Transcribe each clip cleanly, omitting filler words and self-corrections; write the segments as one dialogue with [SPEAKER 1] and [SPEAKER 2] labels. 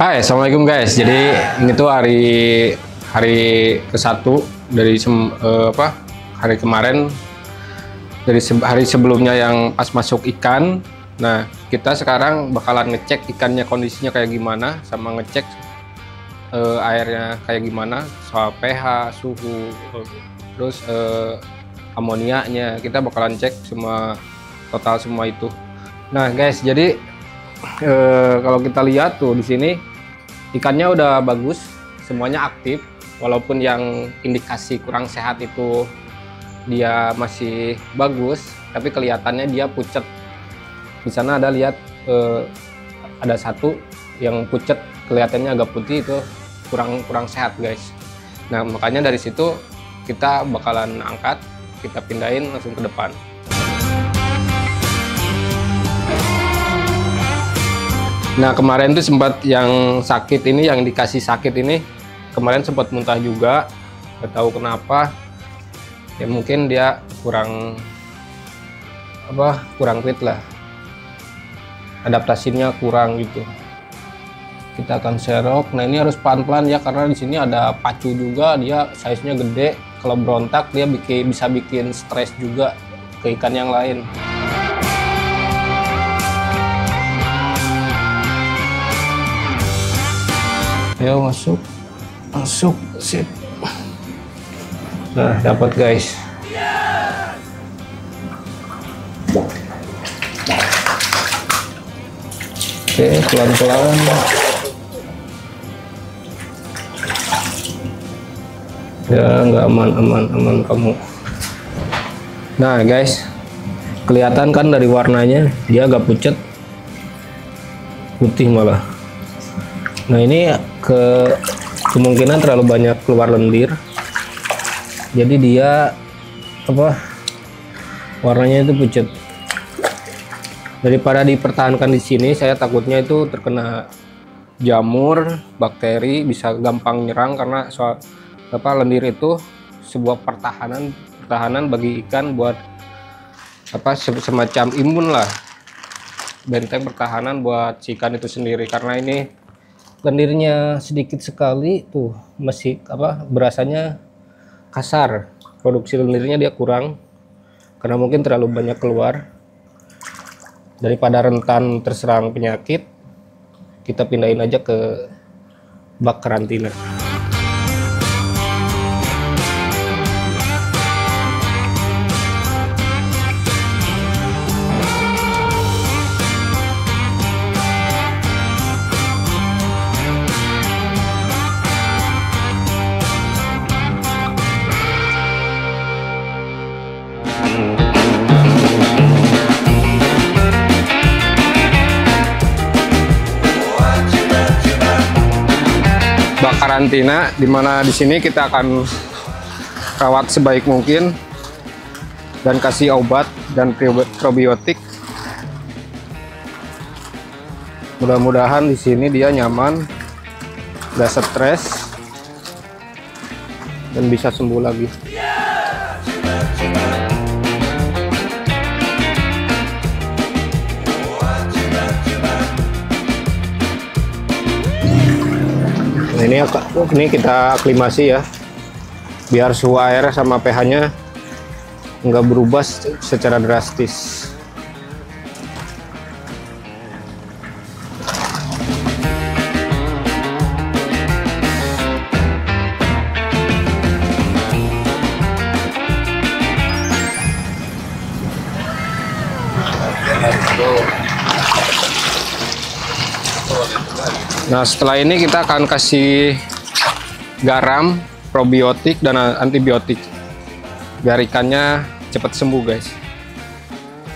[SPEAKER 1] Hai, assalamualaikum guys. Jadi ini tuh hari ke-1 dari hari kemarin, dari hari sebelumnya yang pas masuk ikan. Nah, kita sekarang bakalan ngecek ikannya kondisinya kayak gimana, sama ngecek airnya kayak gimana, soal pH, suhu, terus amoniaknya. Kita bakalan cek total semua itu. Nah guys, jadi kalau kita lihat tuh di sini ikannya udah bagus, semuanya aktif. Walaupun yang indikasi kurang sehat itu dia masih bagus, tapi kelihatannya dia pucet. Di sana ada lihat ada satu yang pucet, kelihatannya agak putih, itu kurang sehat guys. Nah makanya dari situ kita bakalan angkat, kita pindahin langsung ke depan. Nah kemarin tuh sempat yang sakit ini, yang dikasih sakit ini kemarin sempat muntah juga, nggak tahu kenapa. Ya mungkin dia kurang fit lah, adaptasinya kurang gitu. Kita akan serok. Nah ini harus pelan-pelan ya, karena di sini ada pacu juga, dia size-nya gede. Kalau berontak dia bisa bikin stres juga ke ikan yang lain. Ayo masuk, sip. Nah dapat guys. Oke, pelan-pelan. Ya nggak aman kamu. Nah guys, kelihatan kan dari warnanya dia agak pucat, putih malah. Nah ini kemungkinan terlalu banyak keluar lendir, jadi dia warnanya itu pucat. Daripada dipertahankan di sini, saya takutnya itu terkena jamur, bakteri, bisa gampang nyerang, karena lendir itu sebuah pertahanan bagi ikan, buat semacam imun lah, benteng pertahanan buat si ikan itu sendiri. Karena ini lendirnya sedikit sekali tuh, masih berasanya kasar, produksi lendirnya dia kurang karena mungkin terlalu banyak keluar. Daripada rentan terserang penyakit, kita pindahin aja ke bak karantina. Bak karantina, dimana di sini kita akan rawat sebaik mungkin dan kasih obat dan probiotik. Mudah-mudahan di sini dia nyaman, gak stres, dan bisa sembuh lagi. Ini kita aklimasi ya, biar suhu air sama pH-nya nggak berubah secara drastis. Nah setelah ini kita akan kasih garam, probiotik, dan antibiotik biar ikannya cepat sembuh guys.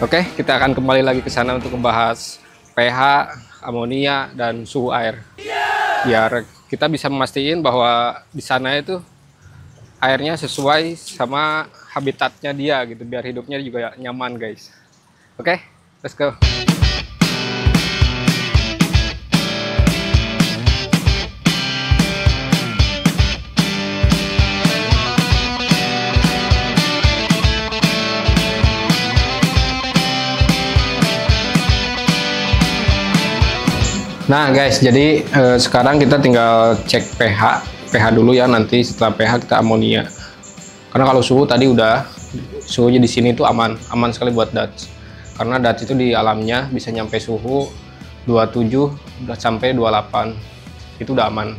[SPEAKER 1] Oke, kita akan kembali lagi ke sana untuk membahas pH, amonia, dan suhu air, biar kita bisa memastikan bahwa di sana itu airnya sesuai sama habitatnya dia gitu, biar hidupnya juga nyaman guys. Oke, let's go. Nah guys, jadi sekarang kita tinggal cek pH dulu ya, nanti setelah pH kita amonia. Karena kalau suhu tadi udah, suhunya di sini itu aman sekali buat Dutch. Karena Dutch itu di alamnya bisa nyampe suhu 27 sampai 28, itu udah aman.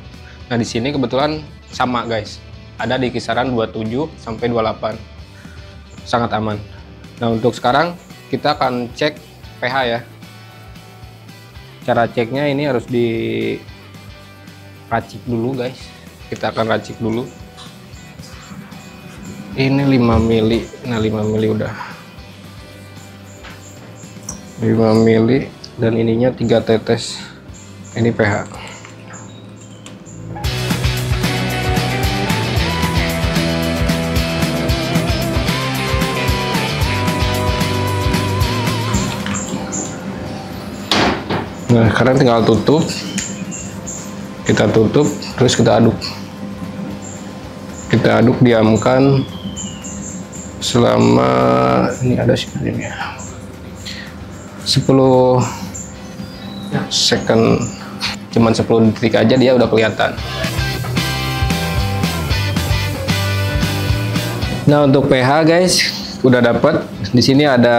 [SPEAKER 1] Nah di sini kebetulan sama guys, ada di kisaran 27 sampai 28, sangat aman. Nah untuk sekarang kita akan cek pH ya. Cara ceknya ini harus diracik dulu guys. Kita akan racik dulu. Ini 5 mili. Nah 5 mili udah 5 mili, dan ininya 3 tetes. Ini pH. Nah sekarang tinggal tutup, kita tutup terus kita aduk, diamkan selama ini ada sebenarnya 10 second, cuman 10 detik aja dia udah kelihatan. Nah untuk pH guys udah dapat, di sini ada,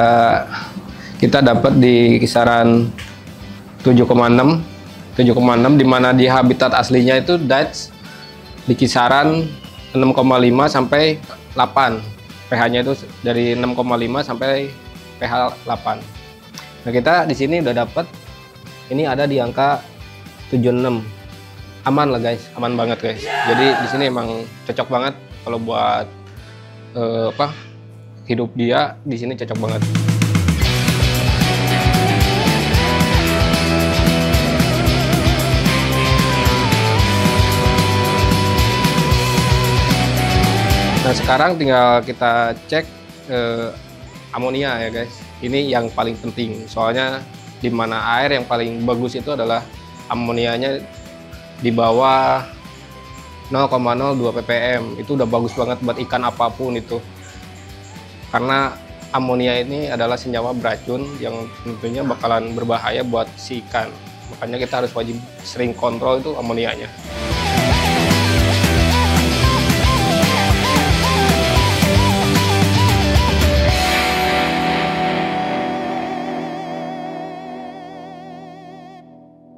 [SPEAKER 1] kita dapat di kisaran 7,6 dimana di habitat aslinya itu Dutch di kisaran 6,5 sampai 8, pH-nya itu dari 6,5 sampai pH 8. Nah kita di sini udah dapat, ini ada di angka 76, aman lah guys, aman banget guys. Jadi di sini emang cocok banget kalau buat hidup dia, di sini cocok banget. Nah sekarang tinggal kita cek amonia ya guys. Ini yang paling penting, soalnya di mana air yang paling bagus itu adalah amonianya di bawah 0,02 ppm. Itu udah bagus banget buat ikan apapun itu. Karena amonia ini adalah senyawa beracun yang tentunya bakalan berbahaya buat si ikan. Makanya kita harus wajib sering kontrol itu amonianya.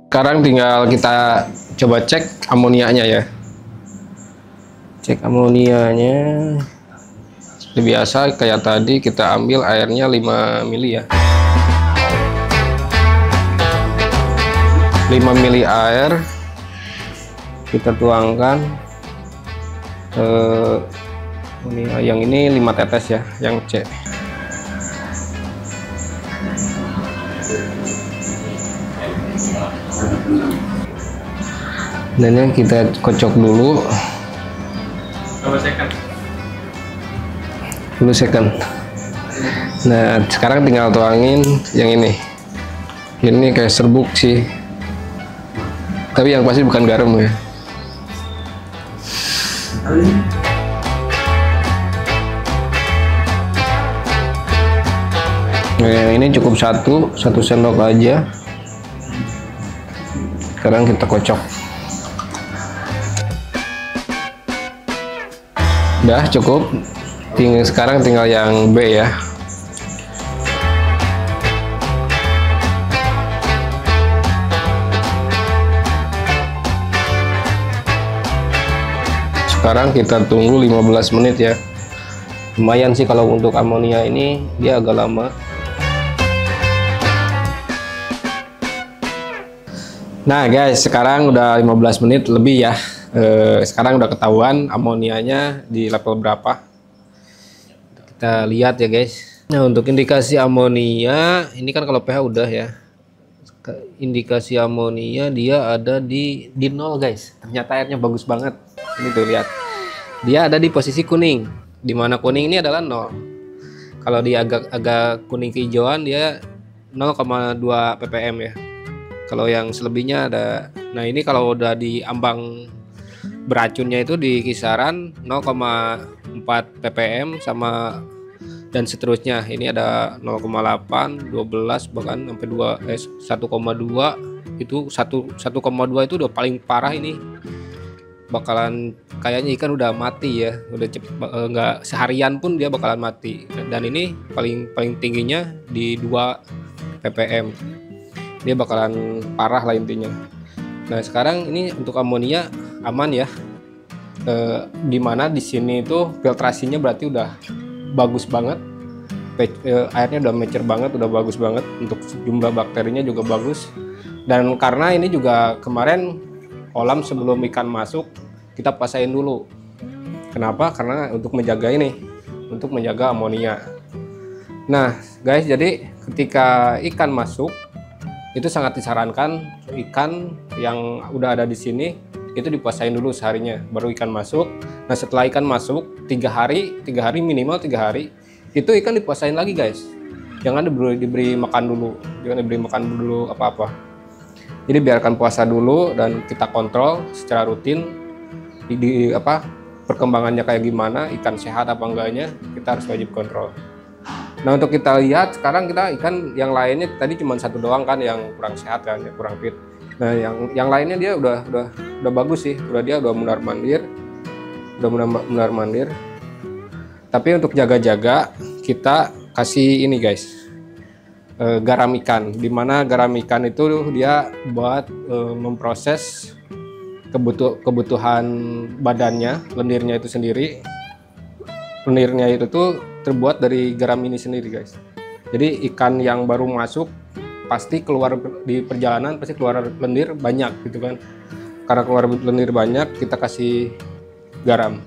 [SPEAKER 1] Sekarang tinggal kita coba cek amonianya ya. Cek amonianya seperti biasa kayak tadi, kita ambil airnya 5 mili ya. 5 mili air kita tuangkan ke yang ini 5 tetes ya, yang C. Dan yang kita kocok dulu 10 second. Nah sekarang tinggal tuangin yang ini kayak serbuk sih, tapi yang pasti bukan garam ya. Nah yang ini cukup satu sendok aja. Sekarang kita kocok. Udah cukup. Sekarang tinggal yang B ya. Sekarang kita tunggu 15 menit ya. Lumayan sih kalau untuk amonia ini, dia agak lama. Nah guys, sekarang udah 15 menit lebih ya. Sekarang udah ketahuan amonianya di level berapa. Kita lihat ya guys. Nah untuk indikasi amonia, ini kan kalau pH udah ya. Indikasi amonia dia ada di 0 guys. Ternyata airnya bagus banget. Ini tuh lihat. Dia ada di posisi kuning. Dimana kuning ini adalah 0. Kalau dia agak kuning kehijauan dia 0,2 ppm ya. Kalau yang selebihnya ada. Nah ini kalau udah di ambang beracunnya itu di kisaran 0,4 ppm sama dan seterusnya. Ini ada 0,8, 12 bahkan sampai 1,2. itu 1,2 itu udah paling parah. Ini bakalan kayaknya ikan udah mati ya, udah nggak seharian pun dia bakalan mati. Dan ini paling tingginya di 2 ppm, dia bakalan parah lah intinya. Nah sekarang ini untuk amonia aman ya, dimana di sini itu filtrasinya berarti udah bagus banget, airnya udah mature banget, udah bagus banget, untuk jumlah bakterinya juga bagus. Dan karena ini juga kemarin kolam sebelum ikan masuk kita pasain dulu. Kenapa? Karena untuk menjaga ini, untuk menjaga amonia. Nah guys, jadi ketika ikan masuk itu sangat disarankan ikan yang udah ada di sini itu dipuasain dulu seharinya baru ikan masuk. Nah setelah ikan masuk 3 hari minimal 3 hari itu ikan dipuasain lagi guys. Jangan diberi makan dulu, jangan diberi makan dulu apa-apa. Jadi biarkan puasa dulu dan kita kontrol secara rutin perkembangannya kayak gimana, ikan sehat apa enggaknya, kita harus wajib kontrol. Nah untuk kita lihat sekarang kita ikan yang lainnya tadi cuma 1 doang kan yang kurang sehat kan, yang kurang fit. Nah yang lainnya dia udah bagus sih, dia udah benar mandir. Tapi untuk jaga-jaga kita kasih ini guys, garam ikan, dimana garam ikan itu dia buat memproses kebutuhan badannya, lendirnya itu sendiri. Lendirnya itu tuh terbuat dari garam ini sendiri guys. Jadi ikan yang baru masuk pasti keluar di perjalanan pasti keluar lendir banyak gitu kan. Karena keluar lendir banyak, kita kasih garam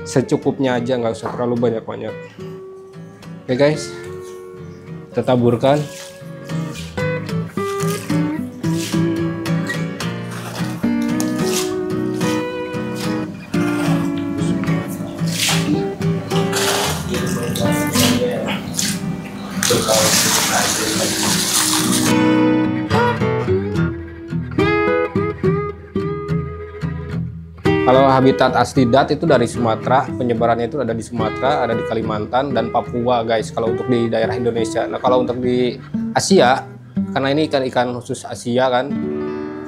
[SPEAKER 1] secukupnya aja, nggak usah terlalu banyak-banyak. Oke guys, kita taburkan. Kalau habitat asli dat itu dari Sumatera, penyebarannya itu ada di Sumatera, ada di Kalimantan dan Papua guys, kalau untuk di daerah Indonesia. Nah kalau untuk di Asia, karena ini ikan khusus Asia kan,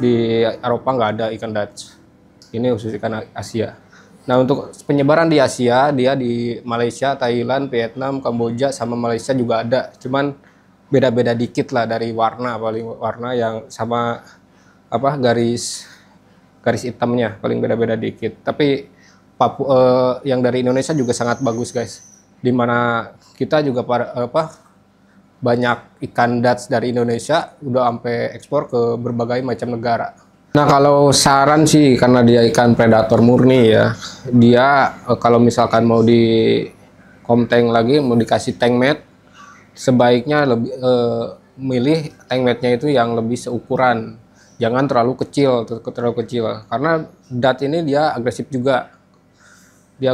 [SPEAKER 1] di Eropa nggak ada ikan Dutch, ini khusus ikan Asia. Nah untuk penyebaran di Asia, dia di Malaysia, Thailand, Vietnam, Kamboja sama Malaysia juga ada, cuman beda-beda dikit lah dari warna, paling warna yang sama garis hitamnya paling beda-beda dikit. Tapi yang dari Indonesia juga sangat bagus guys, dimana kita juga banyak ikan Dutch dari Indonesia udah sampai ekspor ke berbagai macam negara. Nah kalau saran sih, karena dia ikan predator murni ya, dia kalau misalkan mau di komteng lagi, mau dikasih tank mat, sebaiknya lebih milih tank matnya itu yang lebih seukuran. Jangan terlalu kecil, karena dat ini dia agresif juga. Dia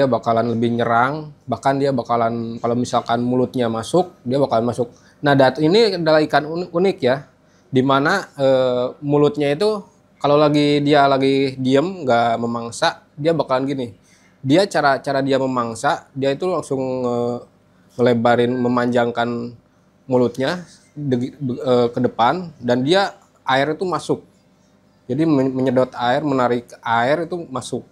[SPEAKER 1] bakalan lebih nyerang, bahkan dia bakalan kalau misalkan mulutnya masuk, dia bakalan masuk. Nah, dat ini adalah ikan unik ya, dimana mulutnya itu kalau dia lagi diem nggak memangsa, dia bakalan gini. Dia cara dia memangsa, dia itu langsung melebarin, memanjangkan mulutnya ke depan, dan dia air itu masuk, jadi menyedot air, menarik air itu masuk.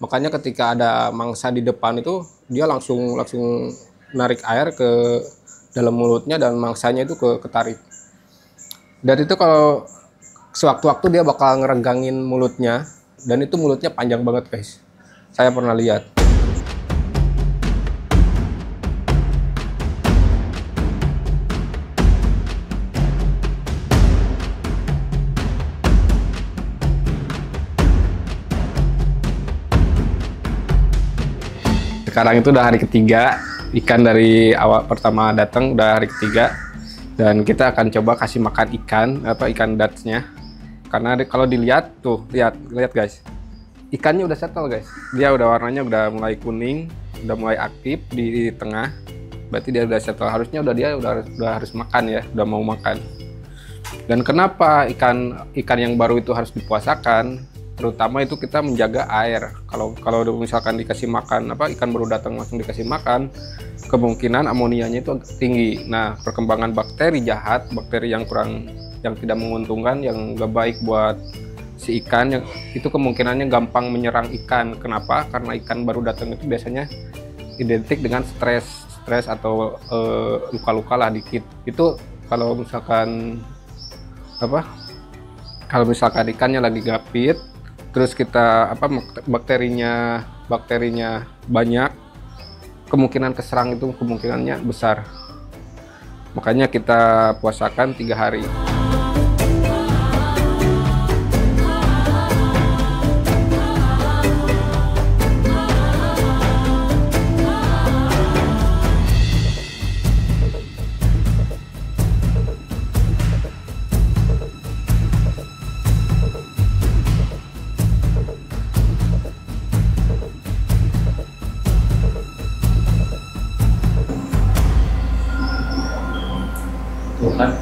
[SPEAKER 1] Makanya ketika ada mangsa di depan itu dia langsung narik air ke dalam mulutnya dan mangsanya itu ketarik. Dan itu kalau sewaktu-waktu dia bakal ngeregangin mulutnya, dan itu mulutnya panjang banget guys, saya pernah lihat. Sekarang itu udah hari ketiga, ikan dari awal pertama datang udah hari ketiga, dan kita akan coba kasih makan ikan Dutch-nya. Karena kalau dilihat tuh, lihat guys, ikannya udah settle guys, dia udah warnanya udah mulai kuning, udah mulai aktif di tengah, berarti dia udah settle. Harusnya dia udah harus makan ya, udah mau makan. Dan kenapa ikan yang baru itu harus dipuasakan? Terutama itu kita menjaga air. Kalau misalkan dikasih makan ikan baru datang langsung dikasih makan, kemungkinan amonianya itu tinggi. Nah perkembangan bakteri jahat, bakteri yang kurang yang tidak menguntungkan, yang gak baik buat si ikan. Yang itu kemungkinannya gampang menyerang ikan. Kenapa? Karena ikan baru datang itu biasanya identik dengan stres atau luka-luka lah dikit. Itu kalau misalkan apa? Kalau misalkan ikannya lagi gapit, terus kita bakterinya banyak, kemungkinan keserang itu kemungkinannya besar. Makanya kita puasakan 3 hari.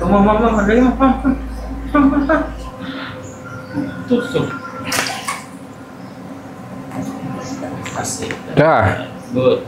[SPEAKER 2] Mama, ada yang tusuk. Asik.
[SPEAKER 1] Dah.
[SPEAKER 2] Good.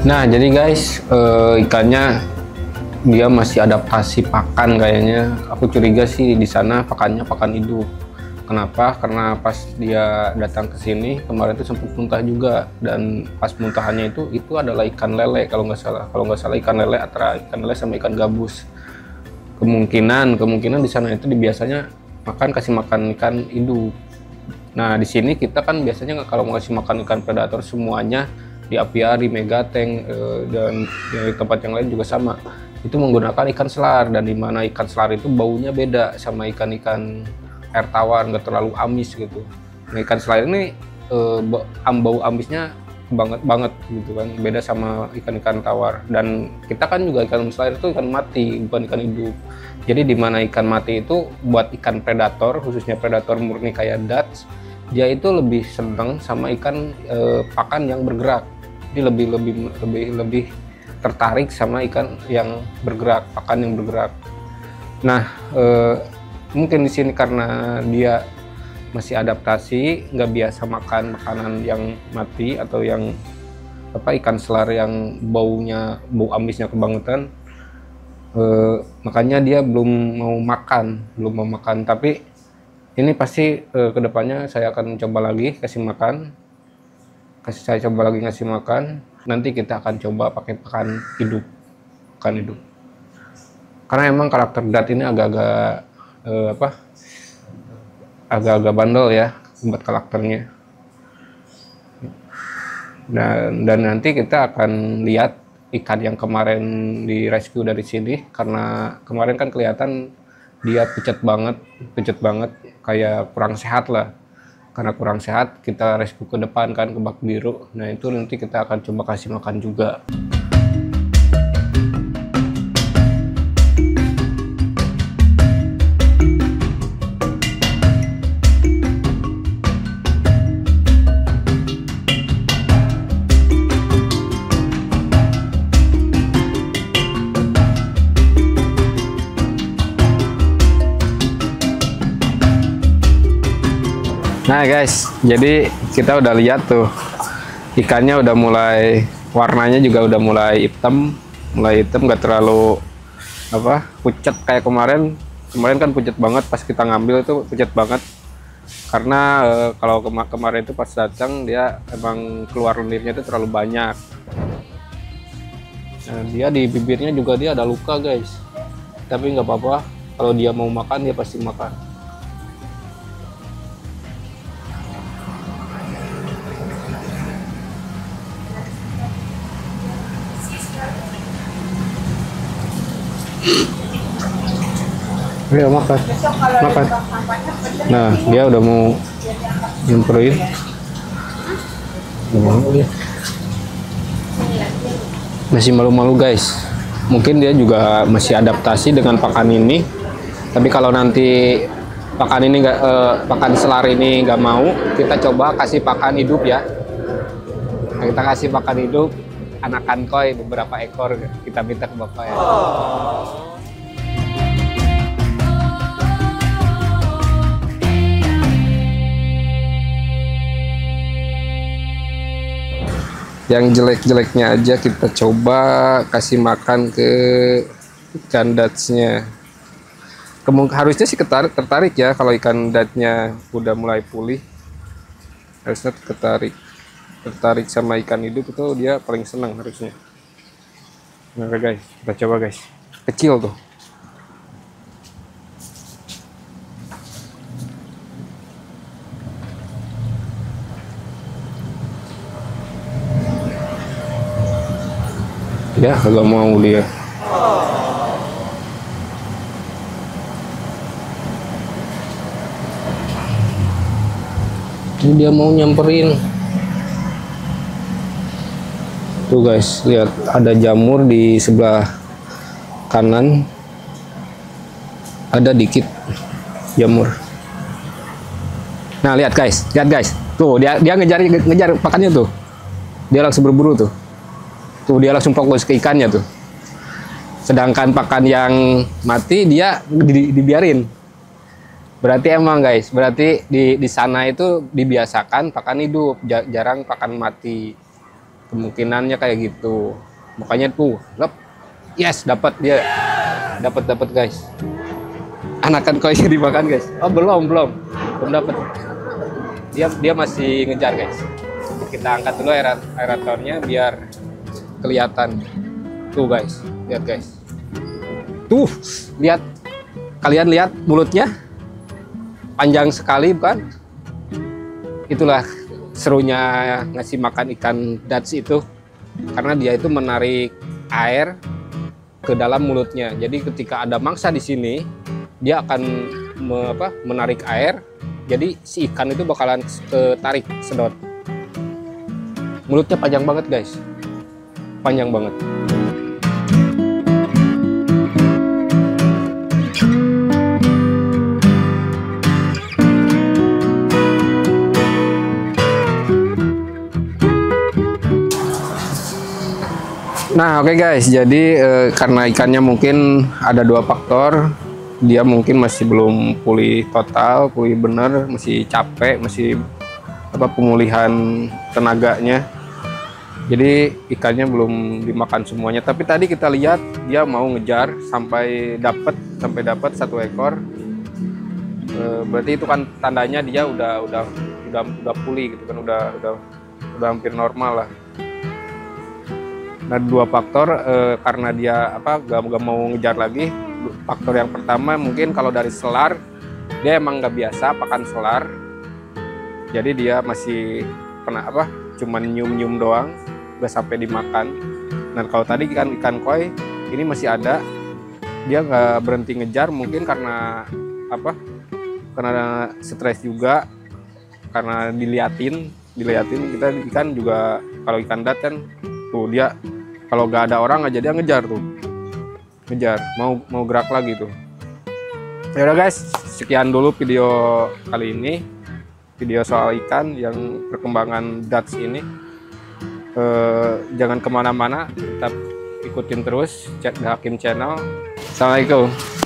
[SPEAKER 1] Nah, jadi guys, ikannya dia masih adaptasi pakan kayaknya. Aku curiga sih di sana pakannya pakan hidup. Kenapa? Karena pas dia datang ke sini kemarin itu sempat muntah juga, dan pas muntahannya itu adalah ikan lele kalau nggak salah. Kalau nggak salah ikan lele, antara ikan lele sama ikan gabus. Kemungkinan di sana itu biasanya kasih makan ikan hidup. Nah, di sini kita kan biasanya kalau mau kasih makan ikan predator semuanya di apiari, megatank, dan di tempat yang lain juga sama. Itu menggunakan ikan selar, dan dimana ikan selar itu baunya beda sama ikan-ikan air tawar, nggak terlalu amis gitu. Nah, ikan selar ini bau amisnya banget gitu kan, beda sama ikan-ikan tawar. Dan kita kan juga ikan selar itu ikan mati, bukan ikan hidup. Jadi dimana ikan mati itu buat ikan predator, khususnya predator murni kayak Dutch, dia itu lebih seneng sama ikan pakan yang bergerak. Dia lebih tertarik sama ikan yang bergerak, pakan yang bergerak. Nah, mungkin di sini karena dia masih adaptasi, nggak biasa makan makanan yang mati atau yang ikan selar yang bau amisnya kebangetan, makanya dia belum mau makan. Tapi ini pasti kedepannya saya akan coba lagi kasih makan. Saya coba lagi ngasih makan. Nanti kita akan coba pakai pakan hidup. Karena emang karakter Dutch ini agak-agak agak-agak bandel ya buat karakternya. Dan nanti kita akan lihat ikan yang kemarin di rescue dari sini, karena kemarin kan kelihatan dia pucat banget, kayak kurang sehat lah. Karena kurang sehat, kita rescue ke depan kan, ke bak biru. Nah, itu nanti kita akan coba kasih makan juga. Nah guys, jadi kita udah lihat tuh ikannya udah mulai, warnanya juga udah mulai hitam, nggak terlalu pucat kayak kemarin kan pucat banget. Pas kita ngambil itu pucat banget, karena kalau kemarin itu pas datang dia emang keluar lendirnya itu terlalu banyak. Nah, dia di bibirnya juga dia ada luka guys, tapi nggak apa-apa, kalau dia mau makan dia pasti makan. Ayo makan, makan. Nah, dia udah mau nyamperin. Masih malu-malu guys. Mungkin dia juga masih adaptasi dengan pakan ini. Tapi kalau nanti pakan ini pakan selar ini nggak mau, kita coba kasih pakan hidup ya. Nah, kita kasih pakan hidup anakan koi beberapa ekor, kita minta ke bapak ya. Yang jelek-jeleknya aja kita coba kasih makan ke ikan datsnya. Harusnya sih tertarik ya kalau ikan datnya udah mulai pulih. Harusnya tertarik sama ikan hidup itu dia paling senang harusnya. Nah guys, kita coba guys. Kecil tuh. Ya kalau mau dia. Ini dia mau nyamperin. Tuh guys, lihat ada jamur di sebelah kanan. Ada dikit jamur. Nah, lihat guys. Tuh, dia ngejar pakannya tuh. Dia langsung berburu tuh. Tuh dia langsung fokus ke ikannya tuh. Sedangkan pakan yang mati dia dibiarin. Berarti emang guys, berarti di sana itu dibiasakan pakan hidup, jarang pakan mati. Kemungkinannya kayak gitu. Makanya tuh, yes, dapat dia. Dapat guys. Anakan koi dimakan guys. Oh, belum dapat. Dia masih ngejar guys. Kita angkat dulu aeratornya biar kelihatan. Tuh guys, lihat guys. Tuh, lihat. Kalian lihat mulutnya? Panjang sekali bukan? Itulah serunya ngasih makan ikan dats itu. Karena dia itu menarik air ke dalam mulutnya. Jadi ketika ada mangsa di sini, dia akan menarik air. Jadi si ikan itu bakalan tarik, sedot. Mulutnya panjang banget guys. Panjang banget. Nah, oke guys, jadi karena ikannya mungkin ada dua faktor, dia mungkin masih belum pulih total, pulih bener, masih capek, masih pemulihan tenaganya. Jadi ikannya belum dimakan semuanya. Tapi tadi kita lihat dia mau ngejar sampai dapat satu ekor. Berarti itu kan tandanya dia udah pulih gitu kan, udah hampir normal lah. Nah, dua faktor karena dia gak mau ngejar lagi. Faktor yang pertama mungkin kalau dari selar dia emang nggak biasa pakan selar. Jadi dia masih cuman nyium doang, udah sampai dimakan. Nah, kalau tadi ikan koi ini masih ada, dia nggak berhenti ngejar mungkin karena karena stres juga, karena diliatin kita ikan juga. Kalau ikan dat kan tuh dia kalau nggak ada orang aja dia ngejar mau gerak lagi tuh. Ya udah guys, sekian dulu video kali ini, video soal ikan yang perkembangan dats ini. Jangan kemana-mana, tetap ikutin terus Hakim Channel. Assalamualaikum.